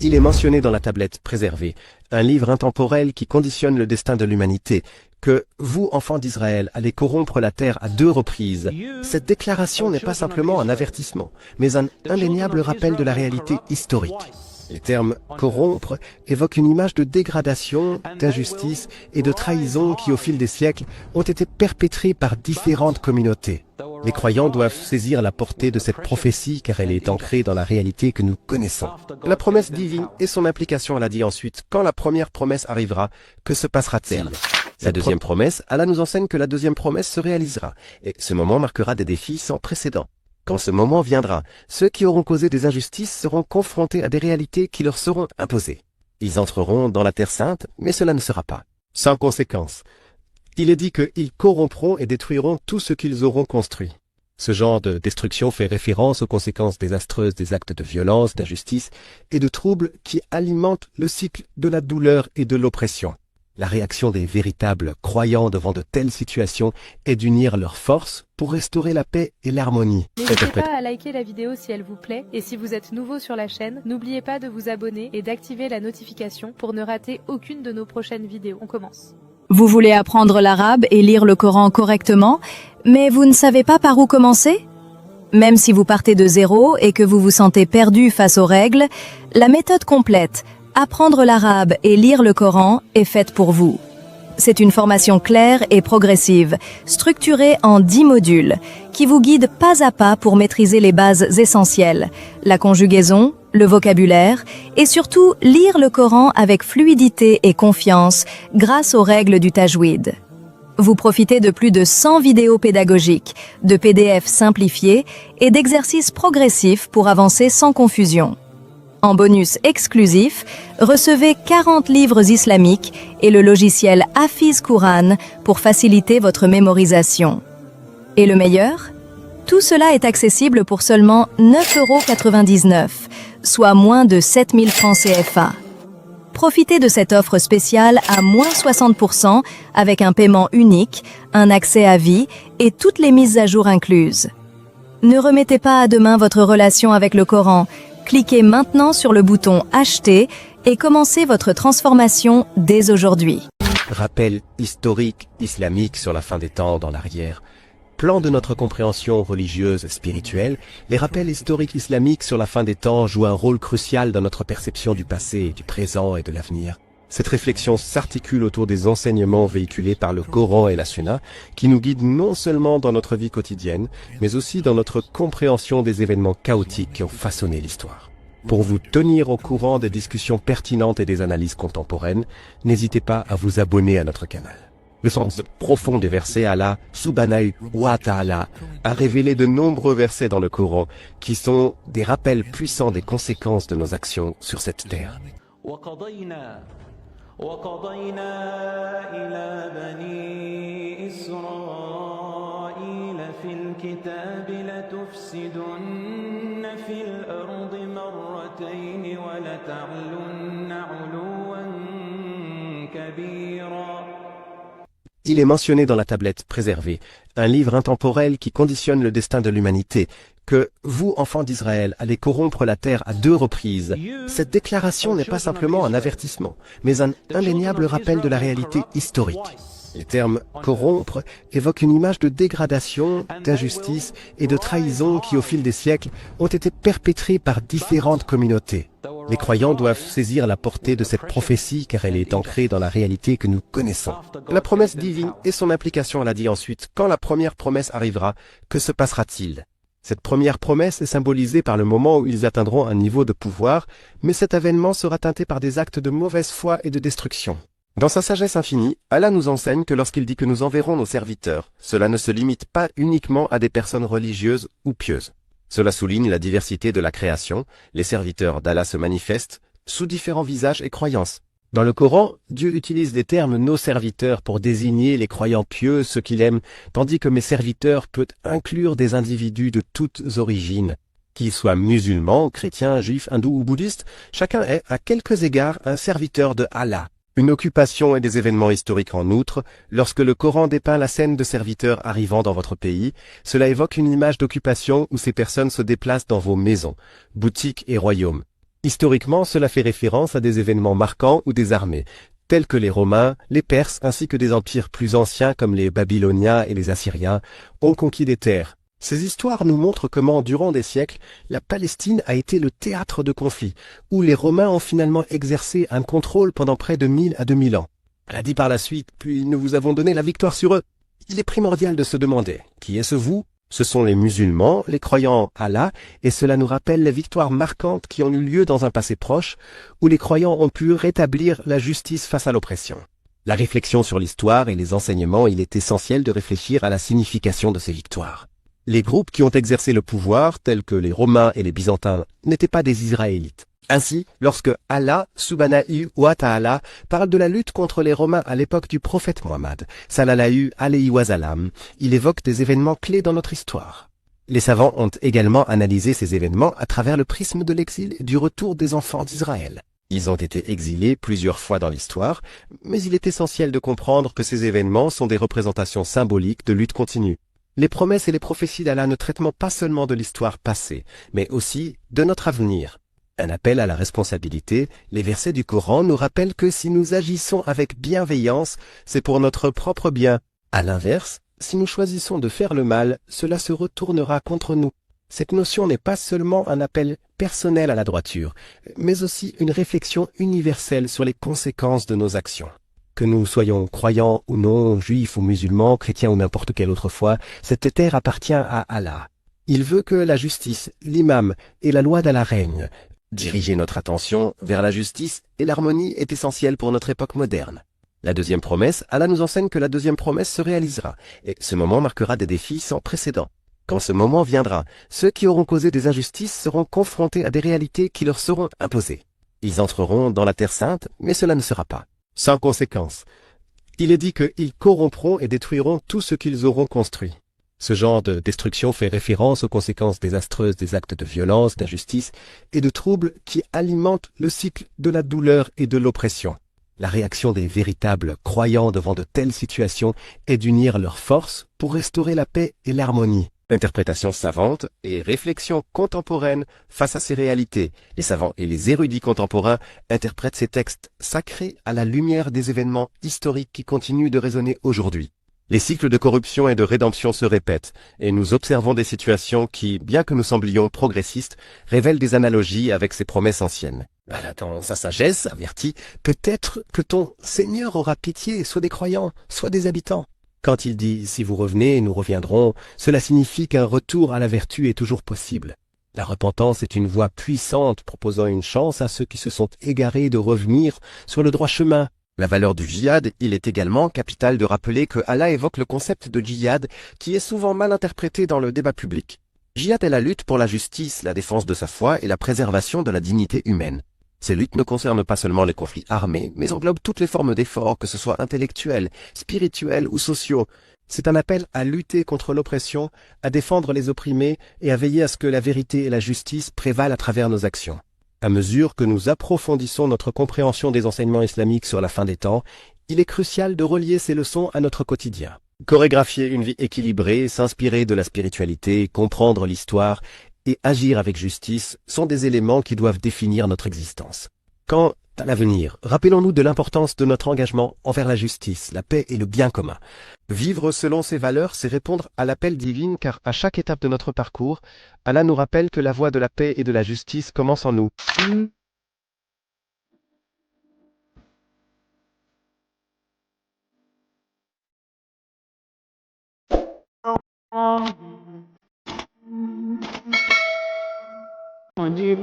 Il est mentionné dans la tablette préservée, un livre intemporel qui conditionne le destin de l'humanité, que vous, enfants d'Israël, allez corrompre la terre à 2 reprises. Cette déclaration n'est pas simplement un avertissement, mais un indéniable rappel de la réalité historique. Les termes « corrompre » évoquent une image de dégradation, d'injustice et de trahison qui, au fil des siècles, ont été perpétrés par différentes communautés. Les croyants doivent saisir la portée de cette prophétie car elle est ancrée dans la réalité que nous connaissons. La promesse divine et son implication, elle a dit ensuite, quand la première promesse arrivera, que se passera-t-il? La deuxième promesse, Allah nous enseigne que la deuxième promesse se réalisera, et ce moment marquera des défis sans précédent. Quand ce moment viendra, ceux qui auront causé des injustices seront confrontés à des réalités qui leur seront imposées. Ils entreront dans la terre sainte, mais cela ne sera pas sans conséquence. Il est dit qu'ils corrompront et détruiront tout ce qu'ils auront construit. Ce genre de destruction fait référence aux conséquences désastreuses des actes de violence, d'injustice et de troubles qui alimentent le cycle de la douleur et de l'oppression. La réaction des véritables croyants devant de telles situations est d'unir leurs forces pour restaurer la paix et l'harmonie. N'hésitez pas à liker la vidéo si elle vous plaît, et si vous êtes nouveau sur la chaîne, n'oubliez pas de vous abonner et d'activer la notification pour ne rater aucune de nos prochaines vidéos. On commence. Vous voulez apprendre l'arabe et lire le Coran correctement, mais vous ne savez pas par où commencer? Même si vous partez de zéro et que vous vous sentez perdu face aux règles, la méthode complète Apprendre l'arabe et lire le Coran est faite pour vous. C'est une formation claire et progressive, structurée en 10 modules, qui vous guide pas à pas pour maîtriser les bases essentielles, la conjugaison, le vocabulaire, et surtout lire le Coran avec fluidité et confiance grâce aux règles du tajwid. Vous profitez de plus de 100 vidéos pédagogiques, de PDF simplifiés et d'exercices progressifs pour avancer sans confusion. En bonus exclusif, recevez 40 livres islamiques et le logiciel Hafiz Quran pour faciliter votre mémorisation. Et le meilleur? Tout cela est accessible pour seulement 9,99 €, soit moins de 7 000 francs CFA. Profitez de cette offre spéciale à moins 60% avec un paiement unique, un accès à vie et toutes les mises à jour incluses. Ne remettez pas à demain votre relation avec le Coran. Cliquez maintenant sur le bouton « Acheter » et commencez votre transformation dès aujourd'hui. Rappel historique islamique sur la fin des temps dans l'arrière. Plan de notre compréhension religieuse spirituelle, les rappels historiques islamiques sur la fin des temps jouent un rôle crucial dans notre perception du passé, du présent et de l'avenir. Cette réflexion s'articule autour des enseignements véhiculés par le Coran et la Sunna, qui nous guident non seulement dans notre vie quotidienne, mais aussi dans notre compréhension des événements chaotiques qui ont façonné l'histoire. Pour vous tenir au courant des discussions pertinentes et des analyses contemporaines, n'hésitez pas à vous abonner à notre canal. Le sens profond des versets, Allah, subhanahu wa ta'ala, a révélé de nombreux versets dans le Coran qui sont des rappels puissants des conséquences de nos actions sur cette terre. وقضينا إلى بني إسرائيل في الكتاب لتفسدن في الأرض مرتين ولتعلن علوا كبيرا. Il est mentionné dans la tablette préservée, un livre intemporel qui conditionne le destin de l'humanité, que vous, enfants d'Israël, allez corrompre la terre à 2 reprises. Cette déclaration n'est pas simplement un avertissement, mais un indéniable rappel de la réalité historique. Les termes « corrompre » évoquent une image de dégradation, d'injustice et de trahison qui, au fil des siècles, ont été perpétrés par différentes communautés. Les croyants doivent saisir la portée de cette prophétie car elle est ancrée dans la réalité que nous connaissons. La promesse divine et son implication, elle a dit ensuite, quand la première promesse arrivera, que se passera-t-il? Cette première promesse est symbolisée par le moment où ils atteindront un niveau de pouvoir, mais cet avènement sera teinté par des actes de mauvaise foi et de destruction. Dans sa sagesse infinie, Allah nous enseigne que lorsqu'il dit que nous enverrons nos serviteurs, cela ne se limite pas uniquement à des personnes religieuses ou pieuses. Cela souligne la diversité de la création, les serviteurs d'Allah se manifestent sous différents visages et croyances. Dans le Coran, Dieu utilise les termes « nos serviteurs » pour désigner les croyants pieux, ceux qu'il aime, tandis que « mes serviteurs » peut inclure des individus de toutes origines. Qu'ils soient musulmans, chrétiens, juifs, hindous ou bouddhistes, chacun est, à quelques égards, un serviteur de Allah. Une occupation et des événements historiques en outre, lorsque le Coran dépeint la scène de serviteurs arrivant dans votre pays, cela évoque une image d'occupation où ces personnes se déplacent dans vos maisons, boutiques et royaumes. Historiquement, cela fait référence à des événements marquants ou des armées, tels que les Romains, les Perses ainsi que des empires plus anciens comme les Babyloniens et les Assyriens ont conquis des terres. Ces histoires nous montrent comment, durant des siècles, la Palestine a été le théâtre de conflits, où les Romains ont finalement exercé un contrôle pendant près de 1000 à 2000 ans. Elle a dit par la suite, puis nous vous avons donné la victoire sur eux. Il est primordial de se demander, qui est ce vous? Ce sont les musulmans, les croyants en Allah, et cela nous rappelle les victoires marquantes qui ont eu lieu dans un passé proche, où les croyants ont pu rétablir la justice face à l'oppression. La réflexion sur l'histoire et les enseignements, il est essentiel de réfléchir à la signification de ces victoires. Les groupes qui ont exercé le pouvoir, tels que les Romains et les Byzantins, n'étaient pas des Israélites. Ainsi, lorsque Allah, subhanahu wa ta'ala, parle de la lutte contre les Romains à l'époque du prophète Mohammed, sallallahu alayhi wa sallam, il évoque des événements clés dans notre histoire. Les savants ont également analysé ces événements à travers le prisme de l'exil et du retour des enfants d'Israël. Ils ont été exilés plusieurs fois dans l'histoire, mais il est essentiel de comprendre que ces événements sont des représentations symboliques de lutte continue. Les promesses et les prophéties d'Allah ne traitent pas seulement de l'histoire passée, mais aussi de notre avenir. Un appel à la responsabilité, les versets du Coran nous rappellent que si nous agissons avec bienveillance, c'est pour notre propre bien. À l'inverse, si nous choisissons de faire le mal, cela se retournera contre nous. Cette notion n'est pas seulement un appel personnel à la droiture, mais aussi une réflexion universelle sur les conséquences de nos actions. Que nous soyons croyants ou non, juifs ou musulmans, chrétiens ou n'importe quelle autre foi, cette terre appartient à Allah. Il veut que la justice, l'imam et la loi d'Allah règnent. Diriger notre attention vers la justice et l'harmonie est essentiel pour notre époque moderne. La deuxième promesse, Allah nous enseigne que la deuxième promesse se réalisera, et ce moment marquera des défis sans précédent. Quand ce moment viendra, ceux qui auront causé des injustices seront confrontés à des réalités qui leur seront imposées. Ils entreront dans la terre sainte, mais cela ne sera pas sans conséquence. Il est dit qu'ils corrompront et détruiront tout ce qu'ils auront construit. Ce genre de destruction fait référence aux conséquences désastreuses des actes de violence, d'injustice et de troubles qui alimentent le cycle de la douleur et de l'oppression. La réaction des véritables croyants devant de telles situations est d'unir leurs forces pour restaurer la paix et l'harmonie. Interprétation savante et réflexion contemporaine face à ces réalités. Les savants et les érudits contemporains interprètent ces textes sacrés à la lumière des événements historiques qui continuent de résonner aujourd'hui. Les cycles de corruption et de rédemption se répètent, et nous observons des situations qui, bien que nous semblions progressistes, révèlent des analogies avec ces promesses anciennes. Dans sa sagesse avertit, peut-être que ton Seigneur aura pitié, soit des croyants, soit des habitants. Quand il dit « si vous revenez, nous reviendrons », cela signifie qu'un retour à la vertu est toujours possible. La repentance est une voie puissante proposant une chance à ceux qui se sont égarés de revenir sur le droit chemin. La valeur du djihad, il est également capital de rappeler que Allah évoque le concept de djihad qui est souvent mal interprété dans le débat public. Djihad est la lutte pour la justice, la défense de sa foi et la préservation de la dignité humaine. Ces luttes ne concernent pas seulement les conflits armés, mais englobent toutes les formes d'efforts, que ce soit intellectuels, spirituels ou sociaux. C'est un appel à lutter contre l'oppression, à défendre les opprimés et à veiller à ce que la vérité et la justice prévalent à travers nos actions. À mesure que nous approfondissons notre compréhension des enseignements islamiques sur la fin des temps, il est crucial de relier ces leçons à notre quotidien. Chorégraphier une vie équilibrée, s'inspirer de la spiritualité, comprendre l'histoire et agir avec justice sont des éléments qui doivent définir notre existence. Quant à l'avenir, rappelons-nous de l'importance de notre engagement envers la justice, la paix et le bien commun. Vivre selon ces valeurs, c'est répondre à l'appel divin car à chaque étape de notre parcours, Allah nous rappelle que la voie de la paix et de la justice commence en nous. مجيب